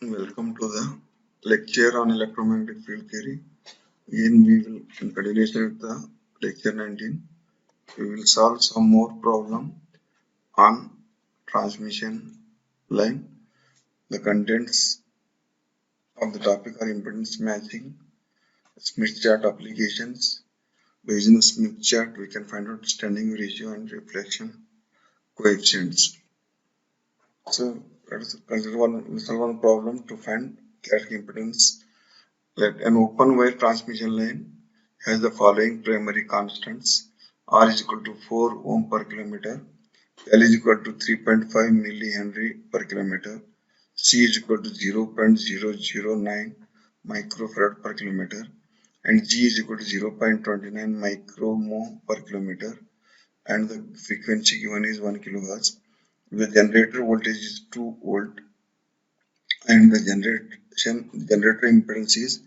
Welcome to the lecture on electromagnetic field theory. Again, we will, in continuation with the lecture 19, we will solve some more problem on transmission line. The contents of the topic are impedance matching, Smith chart applications. Based on the Smith chart, we can find out standing ratio and reflection coefficients. So, let us consider one problem to find characteristic impedance. Let an open wire transmission line has the following primary constants: R is equal to 4 ohm per kilometer, L is equal to 3.5 millihenry per kilometer, C is equal to 0.009 microfarad per kilometer, and G is equal to 0.29 micromho per kilometer, and the frequency given is 1 kilohertz. The generator voltage is 2 volt and the generator impedance is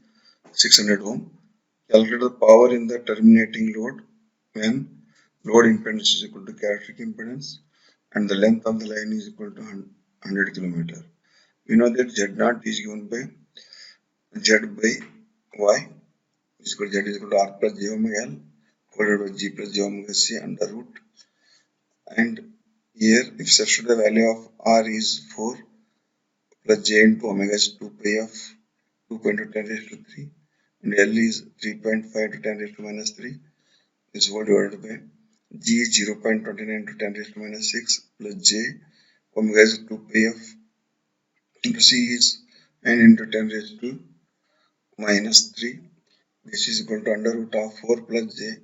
600 ohm. Calculate the power in the terminating load when load impedance is equal to characteristic impedance and the length of the line is equal to 100 km. We know that Z0 is given by Z by Y is equal to Z is equal to R plus J omega L divided by G plus J omega C under root. And here if substitute the value of R is 4 plus J into omega is 2 pi of 2 into 10 raised to 3 and L is 3.5 to 10 raised to minus 3 is what divided by G is 0.29 to 10 raised to minus 6 plus J omega is 2 pi of into C is n into 10 raised to minus 3. This is equal to under root of 4 plus J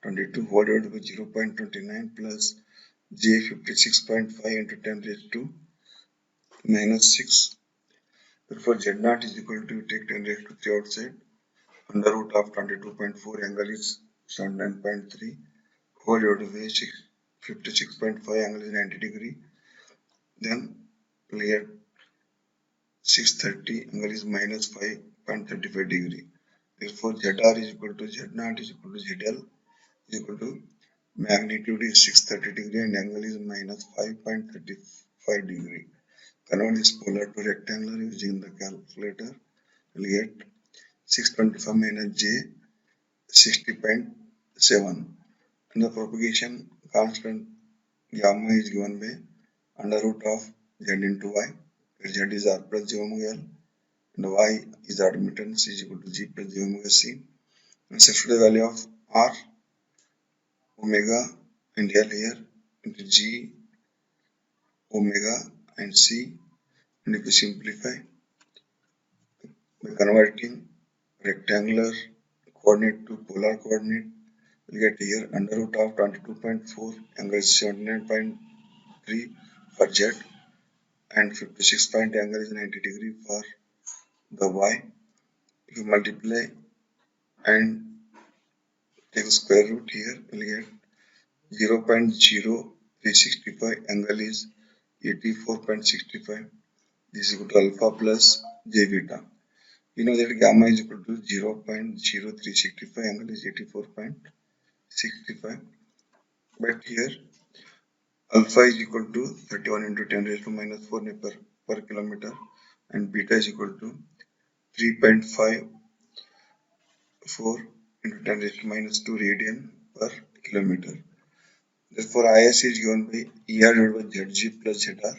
22 whole divided by 0.29 plus J 56.5 into 10 raised to minus 6. Therefore, Z0 is equal to take 10 raised to 3 outside. Under root of 22.4 angle is 79.3 whole divided by 56.5 angle is 90 degree. Then we get 630 angle is minus 5.35 degree. Therefore, ZR is equal to Z0 is equal to ZL is equal to magnitude is 630 degree and angle is minus 5.35 degree. Convert this polar to rectangular using the calculator. We'll get 625 minus J 60.7 and the propagation constant gamma is given by under root of Z into Y. Z is R plus J omega L and Y is admittance is equal to G plus J omega C. And substitute the value of R, omega and L here into G, omega and C, and if we simplify by converting rectangular coordinate to polar coordinate, we get here under root of 22.4 angle 79.3 for Z and 56 point angle is 90 degree for the Y. If you multiply and take the square root here, we will get 0.0365 angle is 84.65. This is equal to alpha plus j beta. We know that gamma is equal to 0.0365 angle is 84.65. But here alpha is equal to 31 into 10 raised to minus 4 per kilometer and beta is equal to 3.54 into 10 raised to minus 2 radian per kilometer. Therefore, IS is given by ER divided by ZG plus ZR.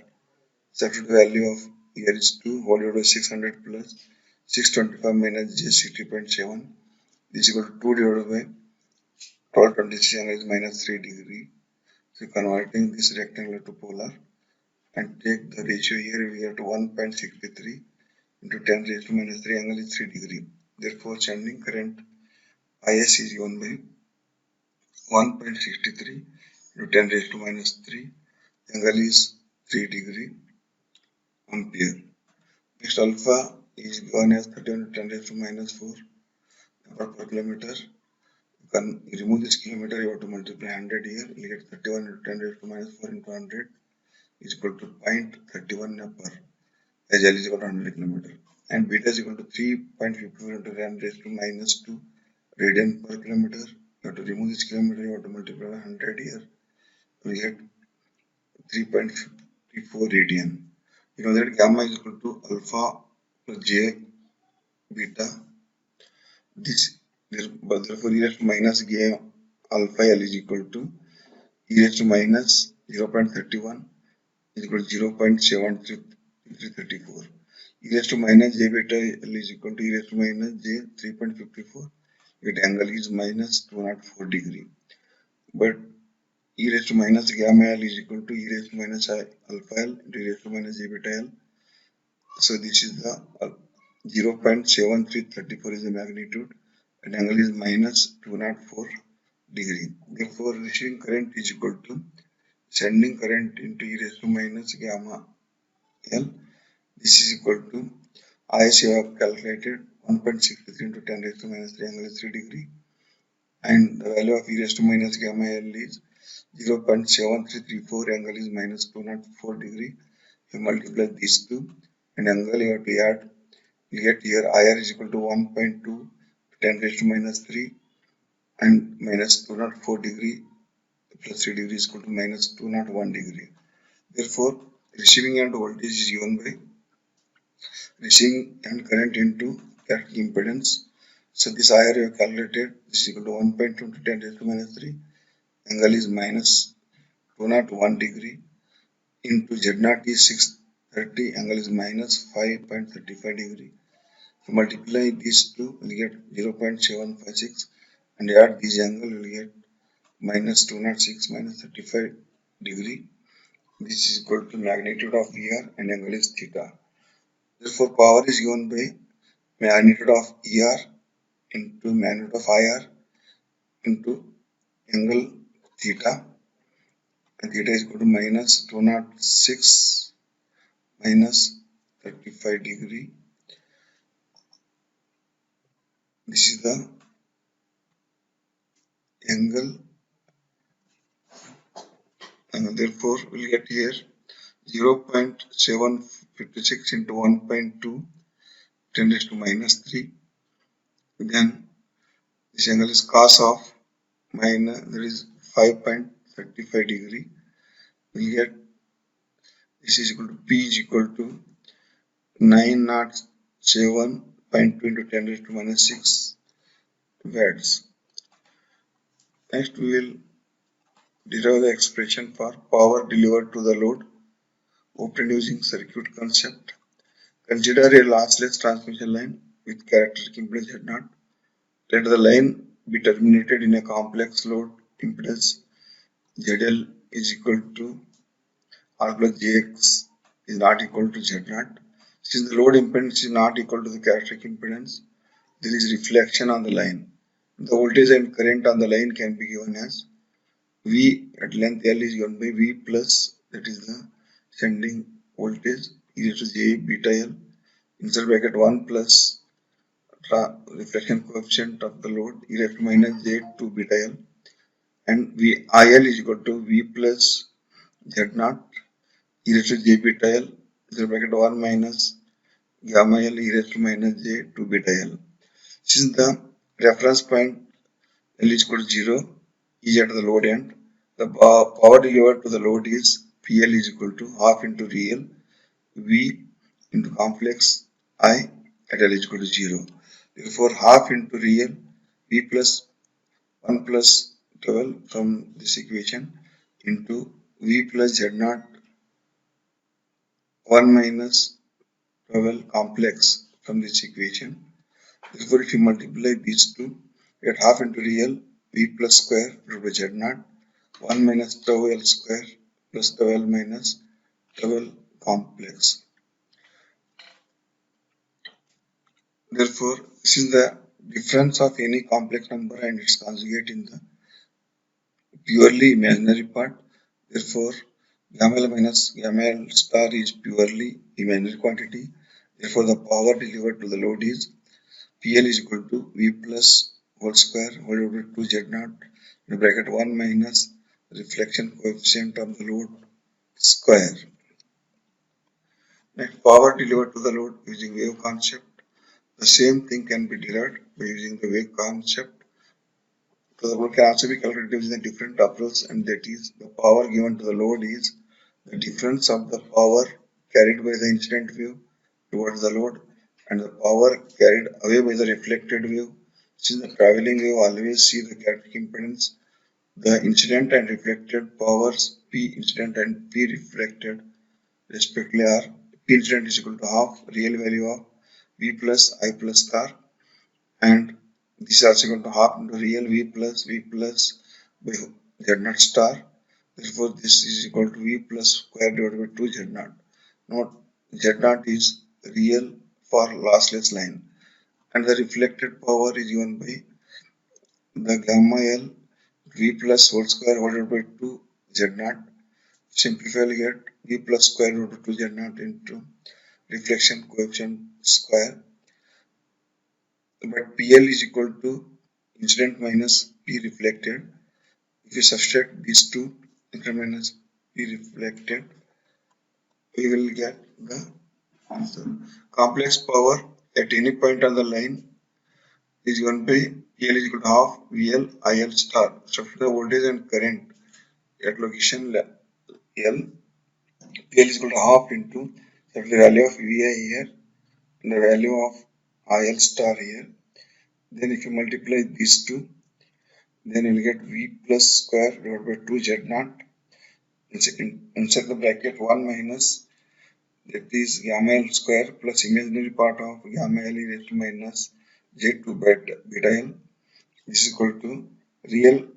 Substitute value of ER is 2 whole divided by 600 plus 625 minus J 60.7. This is equal to 2 divided by 1226 angle is minus 3 degree. So converting this rectangle to polar and take the ratio here we get to 1.63 into 10 raised to minus 3 angle is 3 degree. Therefore, sending current IS is given by 1.63 into 10 raised to minus 3 angle is 3 degree ampere. Next alpha is given as 31 into 10 raised to minus 4 per kilometer. You can remove this kilometer, you have to multiply 100 here. You get 31 into 10 raised to minus 4 into 100 is equal to 0.31 per as L is equal to 100 kilometer. And beta is equal to 3.54 into 10 raised to minus 2 radian per kilometer. You have to remove this kilometer, you have to multiply 100 here. We get 3.54 radian. You know that gamma is equal to alpha plus j beta. This therefore e raised to minus gamma alpha L is equal to e raised to minus 0.31 is equal to 0.7334. E raised to minus j beta L is equal to e raised to minus j 3.54. Its angle is minus 204 degree. But e raised to minus gamma L is equal to e raised to minus alpha L into e raised to minus j beta L. So this is the 0.7334 is the magnitude and angle is minus 204 degree. Therefore, receiving current is equal to sending current into e raised to minus gamma L. This is equal to IS you have calculated 1.63 into 10 raised to minus 3 angle is 3 degree and the value of e raised to minus gamma L is 0.7334 angle is minus 204 degree. You multiply these two and angle you have to add. You get here IR is equal to 1.2 10 raised to minus 3 and minus 204 degree plus 3 degree is equal to minus 201 degree. Therefore, receiving end voltage is given by receiving end current into characteristic impedance. So this IR you have calculated this is equal to 1.2 to 10 raised to minus 3 angle is minus 201 degree into Z0 is 630 angle is minus 5.35 degree. So multiply these two you will get 0.756 and add this angle you will get minus 206 minus 35 degree. This is equal to magnitude of ER and angle is theta. Therefore, power is given by magnitude of ER into magnitude of IR into angle theta, and theta is equal to minus 206 minus 35 degree. This is the angle, and therefore we'll get here 0.756 into 1.2 10 raised to minus 3. Then this angle is cos of minus that is 5.35 degree. We'll get this is equal to P is equal to 907.2 into 10 raised to minus 6 watts. Next we will derive the expression for power delivered to the load obtained using circuit concept. Consider a lossless transmission line with characteristic impedance Z0. Let the line be terminated in a complex load impedance ZL is equal to R plus Jx is not equal to Z0. Since the load impedance is not equal to the characteristic impedance, there is reflection on the line. The voltage and current on the line can be given as V at length L is given by V plus, that is the sending voltage, e raised to j beta L inside bracket 1 plus reflection coefficient of the load e raised to minus j 2 beta L, and V IL is equal to V plus Z0 e raised to j beta L inside bracket 1 minus gamma L e raised to minus j 2 beta L. Since the reference point L is equal to 0 is at the load end, the power delivered to the load is PL is equal to half into real V into complex I at L is equal to 0. Therefore, half into real V plus 1 plus 12 from this equation into V plus Z0 1 minus 12 complex from this equation. Therefore, if you multiply these two, you get half into real V plus square root by Z0 1 minus 12L square plus 12 minus 12 complex. Therefore, this is the difference of any complex number and its conjugate in the purely imaginary part. Therefore, gamma L minus gamma L star is purely imaginary quantity. Therefore, the power delivered to the load is PL is equal to V plus whole square whole over 2 Z0 in bracket 1 minus reflection coefficient of the load square. Next, power delivered to the load using wave concept. The same thing can be derived by using the wave concept. So the load can also be calculated using a different approach, and that is the power given to the load is the difference of the power carried by the incident wave towards the load and the power carried away by the reflected wave. Since the traveling wave always see the characteristic impedance, the incident and reflected powers P incident and P reflected respectively are P incident is equal to half real value of V plus I plus star, and this is also equal to half into real V plus by Z naught star. Therefore, this is equal to V plus square divided by 2 Z naught. Note Z naught is real for lossless line, and the reflected power is given by the gamma L V plus whole square divided by 2 Z naught. Simplify, we get V plus square root of 2 Z naught into reflection coefficient square, but PL is equal to incident minus P reflected. If you subtract these two, incident minus P reflected, we will get the answer. Complex power at any point on the line is given by PL is equal to half VL IL star. Substitute the voltage and current at location L. PL is equal to half into the value of VI here and the value of IL star here. Then if you multiply these two, then you will get V plus square divided by 2 Z naught. Inside the bracket 1 minus that is gamma L square plus imaginary part of gamma L is raised to minus J2 beta L. This is equal to real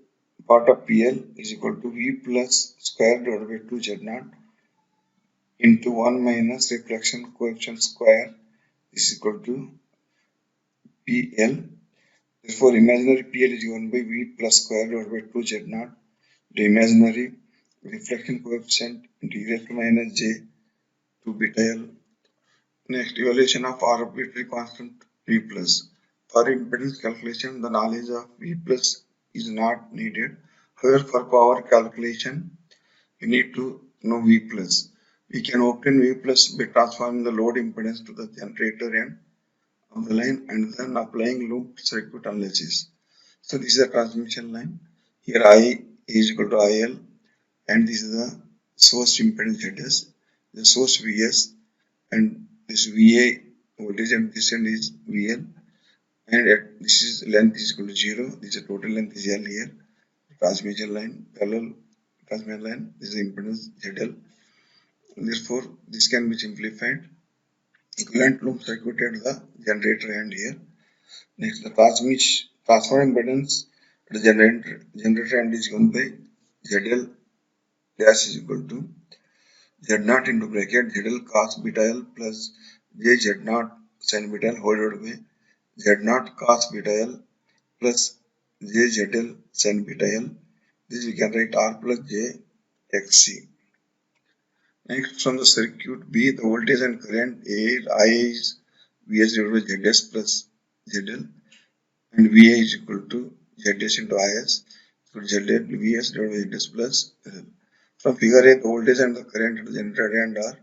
part of PL is equal to V plus square divided by 2 Z naught into 1 minus reflection coefficient square. This is equal to PL. Therefore, imaginary PL is given by V plus square divided by 2 Z naught. The imaginary reflection coefficient into e raised to minus J to beta L. Next, evaluation of arbitrary constant V plus. For impedance calculation, the knowledge of V plus is not needed. However, for power calculation, we need to know V plus. We can obtain V plus by transforming the load impedance to the generator end of the line and then applying looped circuit analysis. So this is a transmission line. Here I is equal to IL, and this is the source impedance ZS, the source VS, and this VA voltage and this end is VL, and this is length is equal to 0. This is total length is L here. Transmission line, parallel transmission line, this is impedance ZL. Therefore, this can be simplified. Equivalent loop circuit at the generator end here. Next, the transformer impedance at the generator end is given by ZL dash is equal to Z naught into bracket ZL cos beta L plus J Z naught sin beta L whole divided by Z naught cos beta L plus J ZL sin beta L. This we can write R plus J XC. Next, from the circuit B, the voltage and current I is Vs divided by Zs plus ZL, and VA is equal to Zs into Is. So ZL Vs divided by Zs plus ZL. From figure A, the voltage and the current at the generator end are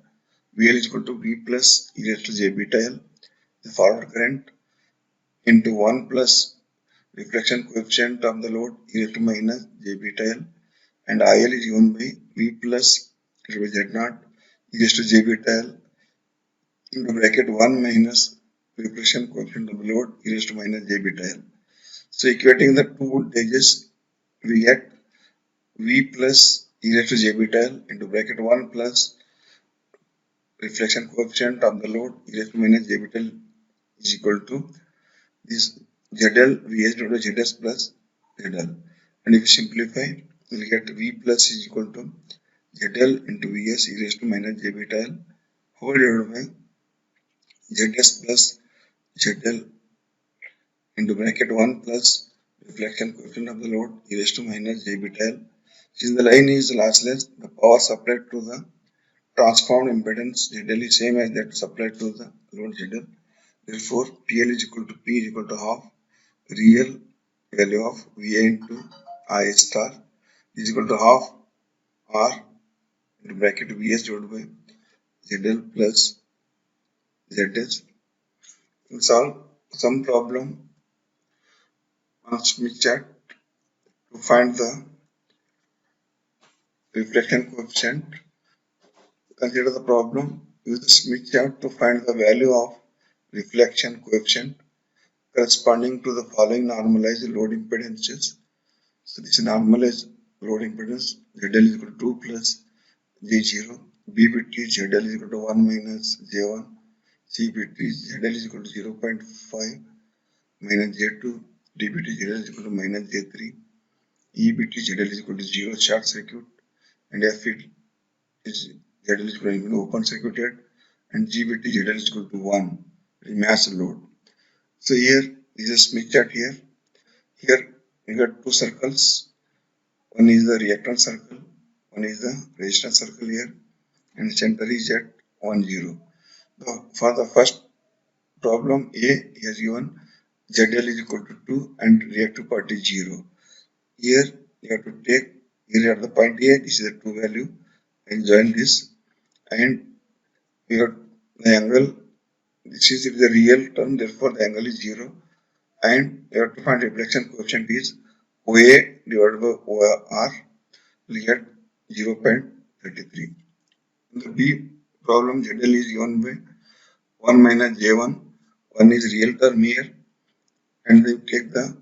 VL is equal to V plus e raised to J beta L, the forward current, into 1 plus reflection coefficient of the load e raised to minus J beta L, and IL is given by V plus Z naught e raised to J beta L into bracket 1 minus reflection coefficient of the load e raised to minus J beta L. So equating the two voltages, we get V plus e raised to J beta L into bracket 1 plus reflection coefficient of the load e raised to minus J beta L is equal to this ZL Vs divided by Zs plus ZL. And if you simplify, you will get V plus is equal to ZL into Vs e raised to minus J beta L whole divided by Zs plus ZL into bracket 1 plus reflection coefficient of the load e raised to minus J beta L. Since the line is lossless, the power supplied to the transformed impedance ZL is same as that supplied to the load ZL. Therefore, PL is equal to P is equal to half real value of VA into I star is equal to half R into bracket Vs divided by ZL plus Zs. We solve some problem on Smith chart to find the reflection coefficient. Consider the problem. Use the Smith chart to find the value of reflection coefficient corresponding to the following normalized load impedances. So this is normalized load impedance ZL is equal to 2 plus J0, BBT ZL is equal to 1 minus J1, CBT ZL is equal to 0.5 minus J2, DBT ZL is equal to minus J3, EBT ZL is equal to 0 short circuit, and FE is ZL is equal to open circuited, and GBT ZL is equal to 1 mass load. So here is a Smith chart here. Here we got two circles. One is the reactance circle, one is the resistance circle here, and center is at 1 0. For the first problem A is given ZL is equal to 2 and reactive part is 0. Here you have to take here at the point A, this is the 2 value, and join this, and we have the angle, this is the real term, therefore the angle is 0, and you have to find reflection coefficient is OA divided by OR, we get 0.33. In the B problem, ZL is given by 1 minus J1, 1 is real term here, and we take the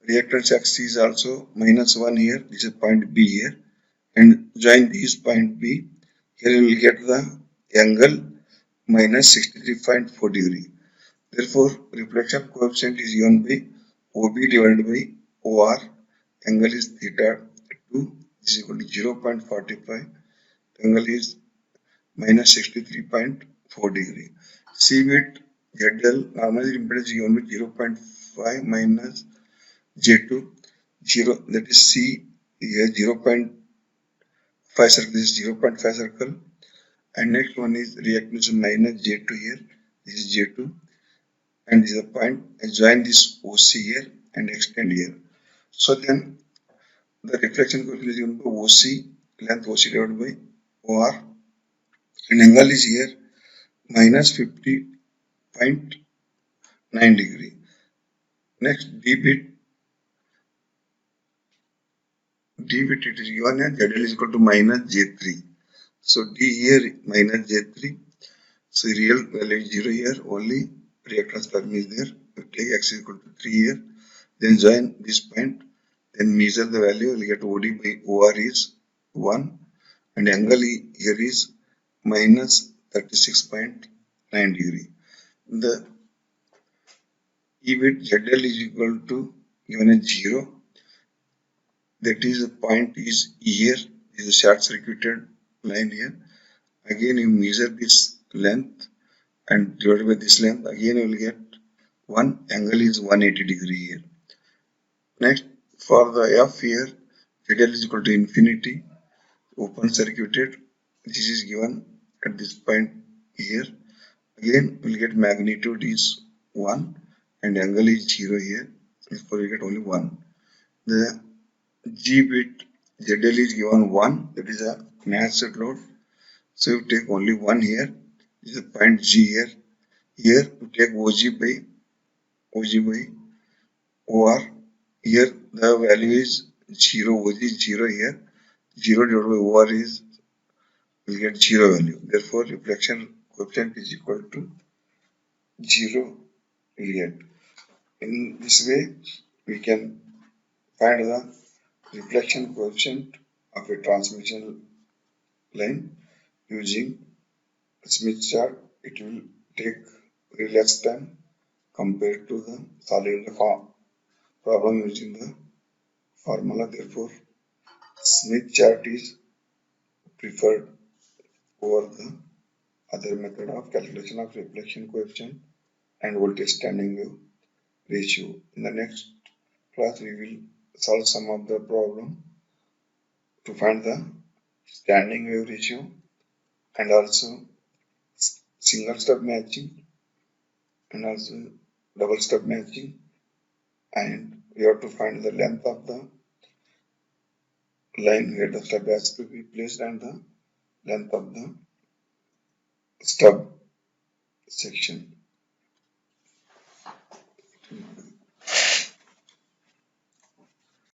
reactance axis is also minus 1 here, this is point B here, and join this point B, here you will get the angle minus 63.4 degree. Therefore, reflection coefficient is given by OB divided by OR, angle is theta 2 is equal to 0.45, angle is minus 63.4 degree. CBIT ZL normalized impedance is given by 0.5 minus J2, 0, that is C here 0.5 circle, this is 0.5 circle, and next one is reactance minus J2 here, this is J2, and this is a point, and join this OC here and extend here. So then the reflection coefficient is given by OC, length OC divided by OR, and angle is here minus 50.9 degree. Next dBit it is given as ZL is equal to minus J3. So D here minus J3. So real value is 0 here, only reactance term is there. We take X is equal to 3 here. Then join this point. Then measure the value. We get OD by OR is 1. And angle here is minus 36.9 degree. The EBIT ZL is equal to given as 0. That is the point is here. This is a short circuited line here. Again you measure this length and divided by this length, again you will get one angle is 180 degree here. Next, for the F here, ZL is equal to infinity, open circuited, this is given at this point here. Again we will get magnitude is 1 and angle is 0 here, therefore we get only 1. The G bit ZL is given 1, that is a matched load, so you take only 1 here, this is a point G here. Here we take OG by OR. Here the value is 0, OG is 0 here. 0 divided by OR is, we get 0 value. Therefore, reflection coefficient is equal to 0 we get. In this way, we can find the reflection coefficient of a transmission line using Smith chart. It will take very less time compared to the solving the problem using the formula. Therefore, Smith chart is preferred over the other method of calculation of reflection coefficient and voltage standing wave ratio. In the next class, we will solve some of the problem to find the standing wave ratio and also single step matching and also double step matching, and we have to find the length of the line where the stub has to be placed and the length of the stub section.